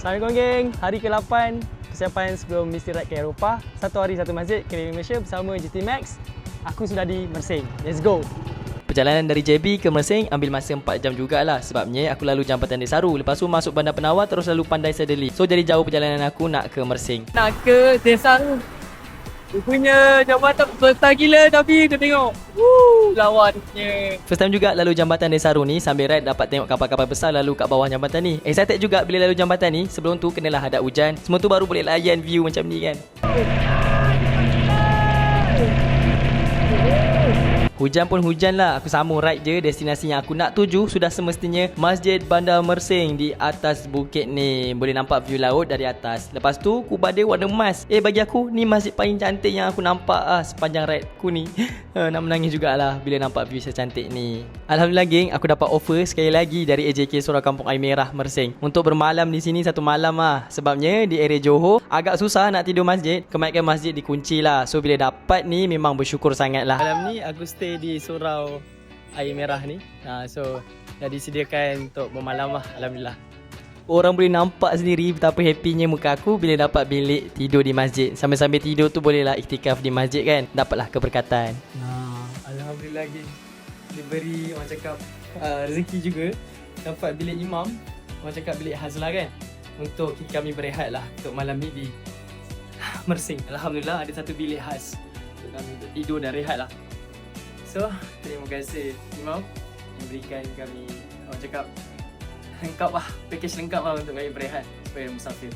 Assalamualaikum geng, hari ke-8 persiapan sebelum misi ride ke Eropah. Satu hari satu masjid keliling Malaysia bersama GT Max. Aku sudah di Mersing. Let's go. Perjalanan dari JB ke Mersing ambil masa 4 jam jugalah sebabnya aku lalu Jambatan Desaru, lepas tu masuk Bandar Penawar terus lalu Pandai Sederli. So jadi jauh perjalanan aku nak ke Mersing. Nak ke Desaru. Dia punya jambatan besar gila tapi kau tengok. Lawannya. First time juga lalu Jambatan Desaru ni, sambil ride dapat tengok kapal-kapal besar lalu kat bawah jambatan ni. Excited juga bila lalu jambatan ni. Sebelum tu kenalah ada hujan. Semua tu baru boleh layan view macam ni kan. Hujan pun hujan lah, aku sambung ride je. Destinasi yang aku nak tuju sudah semestinya Masjid Bandar Mersing di atas bukit ni. Boleh nampak view laut dari atas. Lepas tu kubah dia warna emas. Bagi aku ni masjid paling cantik yang aku nampak sepanjang ride ku ni. Nak menangis jugalah bila nampak view secantik ni. Alhamdulillah geng, aku dapat offer sekali lagi dari AJK Surau Kampung Air Merah Mersing untuk bermalam di sini satu malam sebabnya di area Johor agak susah nak tidur masjid. Kebanyakan masjid dikunci lah. So bila dapat ni memang bersyukur sangat lah. Malam ni aku stay di Surau Air Merah ni. So dah disediakan untuk bermalam lah. Alhamdulillah. Orang boleh nampak sendiri betapa happynya muka aku bila dapat bilik tidur di masjid. Sambil-sambil tidur tu bolehlah iktikaf di masjid kan. Dapatlah keberkatan. Alhamdulillah geng. Diberi orang cakap rezeki juga. Dapat bilik imam. Orang cakap bilik hazlah kan. Untuk kami berehat lah untuk malam ni di Mersing. Alhamdulillah ada satu bilik khas untuk kami untuk tidur dan rehat lah. So, terima kasih Imam yang berikan kami orang cakap lengkap lah, package lengkap lah untuk kami berehat sebagai musafir.